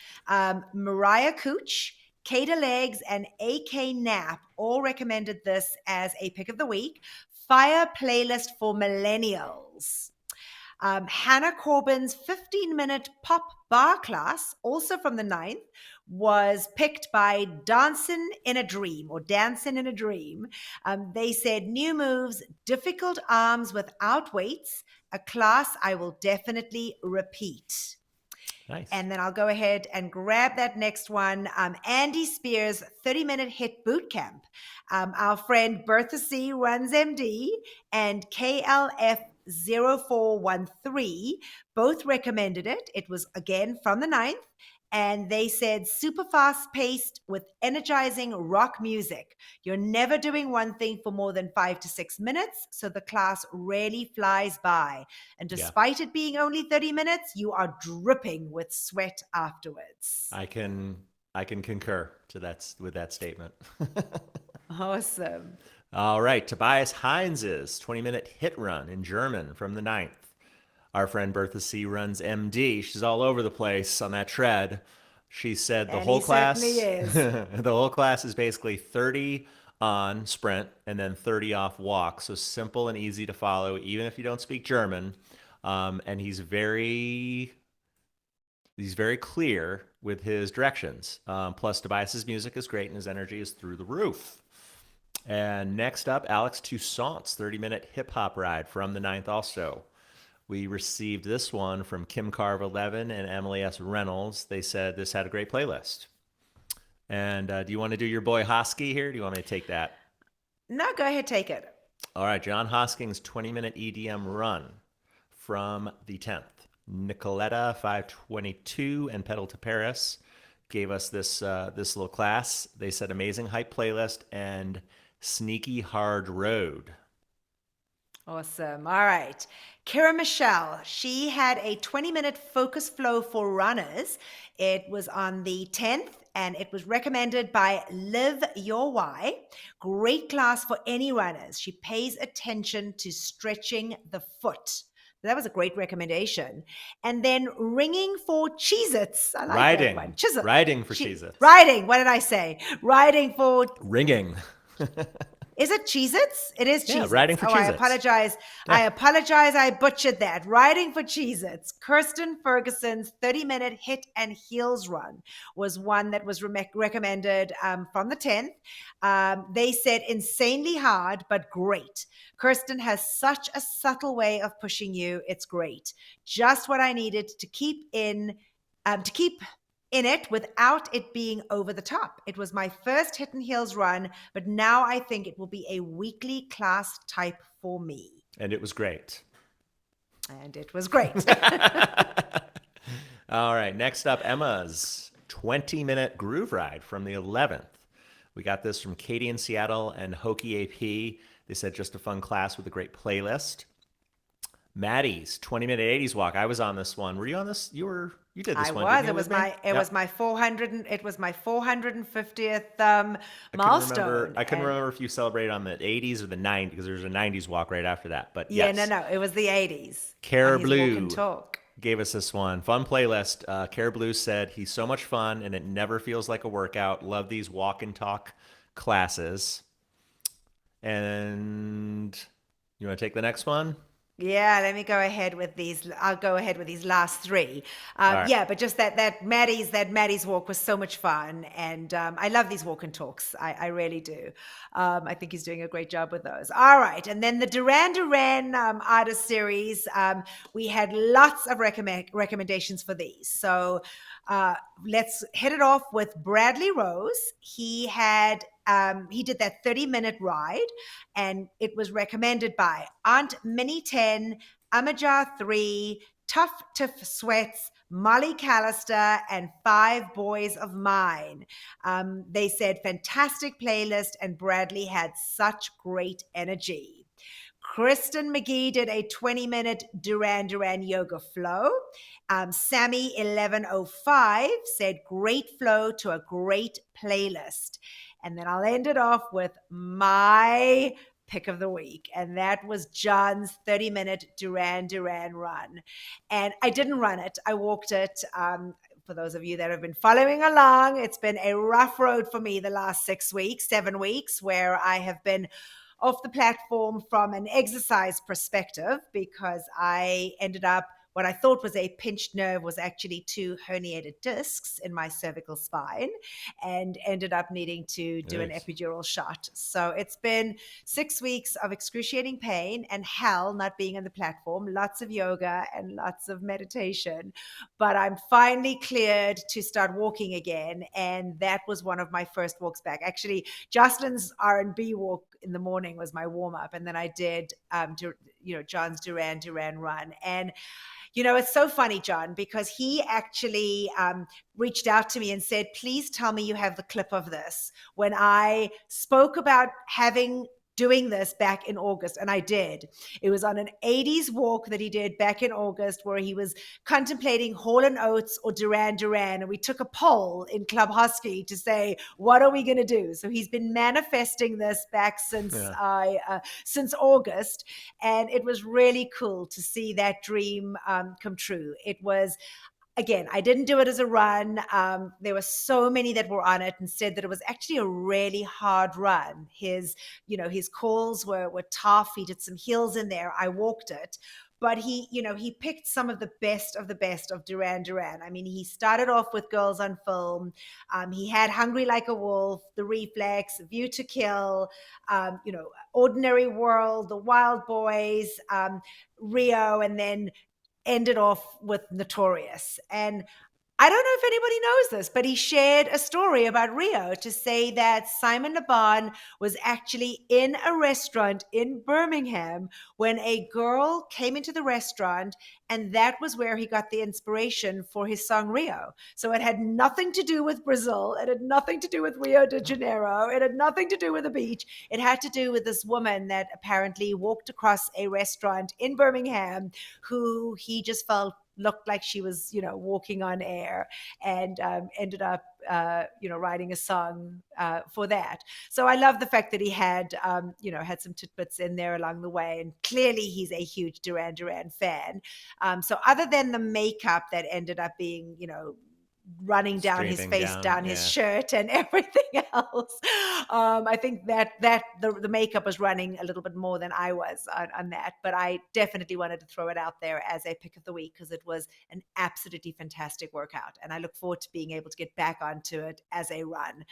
Mariah Cooch, Kada Legs, and AK Knapp all recommended this as a pick of the week. Fire playlist for millennials. Hannah Corbin's 15-minute pop bar class, also from the 9th, was picked by Dancing in a Dream. They said new moves, difficult arms without weights, a class I will definitely repeat. Nice. And then I'll go ahead and grab that next one. Andy Spears' 30-minute hit boot camp. Our friend Bertha C. runs MD, and KLF 0413 both recommended it. It was again from the 9th. And they said super fast paced with energizing rock music. You're never doing one thing for more than 5 to 6 minutes, so the class really flies by. And despite it being only 30 minutes, you are dripping with sweat afterwards. I can concur with that statement. Awesome. All right, Tobias Heinz's 20-minute hit run in German from the 9th. Our friend Bertha C. runs MD. She's all over the place on that tread. She said the whole class the whole class is basically 30 on sprint and then 30 off walk. So simple and easy to follow, even if you don't speak German. And he's very clear with his directions. Plus, Tobias's music is great and his energy is through the roof. And next up, Alex Toussaint's 30-minute hip-hop ride from the 9th also. We received this one from Kim Carve 11 and Emily S. Reynolds. They said this had a great playlist. And do you want to do your boy Hosky here? Do you want me to take that? No, go ahead, take it. All right, John Hosking's 20-minute EDM run from the 10th. Nicoletta 522 and Pedal to Paris gave us this little class. They said amazing hype playlist and sneaky hard road. Awesome. All right. Kira Michelle, she had a 20-minute focus flow for runners. It was on the 10th and it was recommended by Live Your Why. Great class for any runners. She pays attention to stretching the foot. That was a great recommendation. And then ringing for Cheez-Its. I like riding. That one. Riding for Cheez-Its. Riding. What did I say? Riding for... Ringing. Is it Cheez-Its? It is Cheez-Its. Riding for Cheez-Its. I apologize. Yeah. I apologize. I butchered that. Riding for Cheez-Its. Kirsten Ferguson's 30-minute hit and heels run was one that was recommended from the 10th. They said insanely hard, but great. Kirsten has such a subtle way of pushing you. It's great. Just what I needed to keep in it without it being over the top. It was my first hit and heels run, but now I think it will be a weekly class type for me. And it was great. All right, next up, Emma's 20-minute groove ride from the 11th. We got this from Katie in Seattle and Hokey AP. They said just a fun class with a great playlist. Maddie's 20-minute 80s walk. I was on this one. Were you on this? You did this one. It was my 450th milestone. I couldn't remember if you celebrated on the 80s or the 90s because there was a 90s walk right after that. But yeah, yes. no, it was the 80s. Care Blue gave us this one. Fun playlist. Care Blue said he's so much fun and it never feels like a workout. Love these walk and talk classes. And you want to take the next one? Yeah, let me go ahead with these. I'll go ahead with these last three. Right. Yeah, but just that Maddie's walk was so much fun, and I love these walk and talks. I really do. I think he's doing a great job with those. All right, and then the Duran Duran artist series. We had lots of recommendations for these. So let's hit it off with Bradley Rose. He did that 30-minute ride, and it was recommended by Aunt Minnie 10, Amajar 3, Tough Tiff Sweats, Molly Callister, and 5 Boys of Mine. They said fantastic playlist, and Bradley had such great energy. Kristen McGee did a 20-minute Duran Duran yoga flow. Sammy 1105 said great flow to a great playlist. And then I'll end it off with my pick of the week. And that was John's 30-minute Duran Duran run. And I didn't run it. I walked it. For those of you that have been following along, it's been a rough road for me the last 7 weeks, where I have been off the platform from an exercise perspective because I ended up, what I thought was a pinched nerve was actually 2 herniated discs in my cervical spine, and ended up needing to do an epidural shot. So it's been 6 weeks of excruciating pain and hell not being on the platform, lots of yoga and lots of meditation. But I'm finally cleared to start walking again. And that was one of my first walks back. Actually, Jocelyn's R&B walk in the morning was my warm-up. And then I did John's Duran Duran run. And it's so funny, John, because he actually reached out to me and said, please tell me you have the clip of this, when I spoke about doing this back in August. And I did. It was on an 80s walk that he did back in August, where he was contemplating Hall & Oates or Duran Duran. And we took a poll in Club Husky to say, what are we going to do? So he's been manifesting this back since August. And it was really cool to see that dream come true. It was, again, I didn't do it as a run. There were so many that were on it and said that it was actually a really hard run. His calls were tough. He did some hills in there. I walked it. But he picked some of the best of Duran Duran. I mean, he started off with Girls on Film. He had Hungry Like a Wolf, The Reflex, View to Kill, Ordinary World, The Wild Boys, Rio, and then ended off with Notorious. And I don't know if anybody knows this, but he shared a story about Rio to say that Simon Le Bon was actually in a restaurant in Birmingham when a girl came into the restaurant, and that was where he got the inspiration for his song Rio. So it had nothing to do with Brazil. It had nothing to do with Rio de Janeiro. It had nothing to do with the beach. It had to do with this woman that apparently walked across a restaurant in Birmingham who he just felt looked like she was, walking on air, and ended up, writing a song for that. So I love the fact that he had, had some tidbits in there along the way. And clearly he's a huge Duran Duran fan. So other than the makeup that ended up being, running down his face, down his shirt and everything else. I think that the makeup was running a little bit more than I was on that, but I definitely wanted to throw it out there as a pick of the week because it was an absolutely fantastic workout. And I look forward to being able to get back onto it as a run.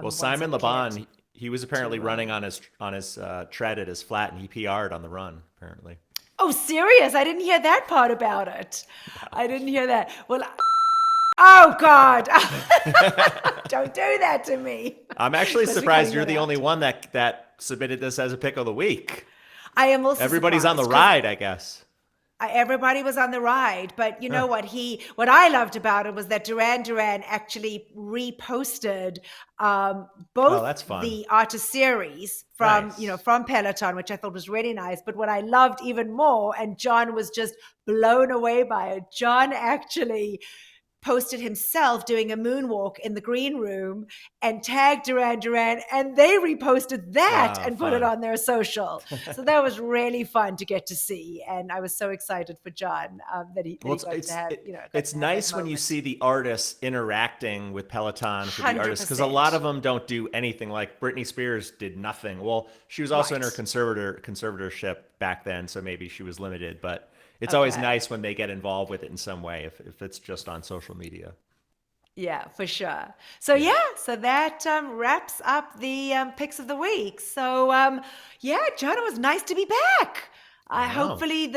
Well, Simon Le Bon, he was apparently running on his tread at his flat, and he PR'd on the run, apparently. Oh, serious? I didn't hear that part about it. No. I didn't hear that. Well, oh, God. Don't do that to me. I'm actually surprised you're the only one that submitted this as a pick of the week. I am also Everybody's on the ride, I guess. Everybody was on the ride. But you know what I loved about it was that Duran Duran actually reposted both the artist series from, from Peloton, which I thought was really nice. But what I loved even more, and John was just blown away by it, John actually posted himself doing a moonwalk in the green room and tagged Duran Duran, and they reposted that and put it on their social. So that was really fun to get to see, and I was so excited for John that he got to have. It's nice when you see the artists interacting with Peloton for the artists, because a lot of them don't do anything. Like Britney Spears did nothing. Well, she was also in her conservatorship back then, so maybe she was limited, but. It's always nice when they get involved with it in some way, if it's just on social media. Yeah, for sure. So so that wraps up the picks of the week. So John, it was nice to be back. Hopefully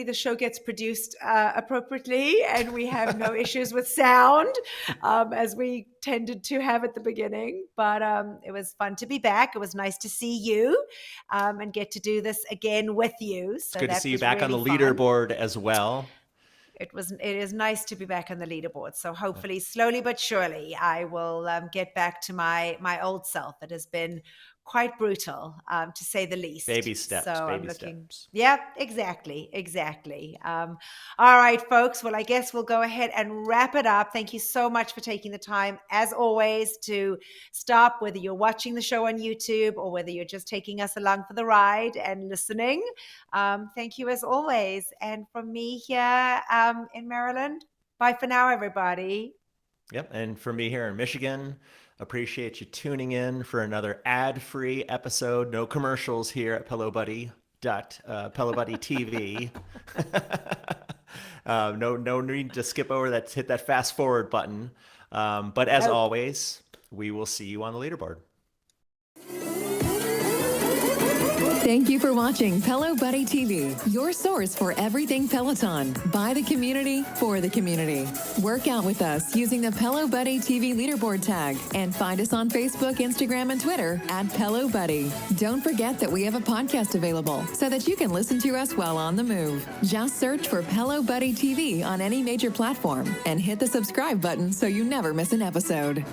the show gets produced appropriately, and we have no issues with sound, as we tended to have at the beginning. But it was fun to be back. It was nice to see you and get to do this again with you. So it's good to see you back on the leaderboard as well. It is nice to be back on the leaderboard. So hopefully, slowly but surely, I will get back to my old self. That has been quite brutal, to say the least. Baby steps. So steps. Yeah, exactly. All right, folks. Well, I guess we'll go ahead and wrap it up. Thank you so much for taking the time, as always, to stop, whether you're watching the show on YouTube or whether you're just taking us along for the ride and listening. Thank you as always. And from me here in Maryland, bye for now, everybody. Yep. And from me here in Michigan, appreciate you tuning in for another ad-free episode. No commercials here at Pelo Buddy TV. No need to skip over that, hit that fast forward button. But as always, we will see you on the leaderboard. Thank you for watching Pelo Buddy TV, your source for everything Peloton, by the community, for the community. Work out with us using the Pelo Buddy TV leaderboard tag and find us on Facebook, Instagram, and Twitter at Pelo Buddy. Don't forget that we have a podcast available so that you can listen to us while on the move. Just search for Pelo Buddy TV on any major platform and hit the subscribe button so you never miss an episode.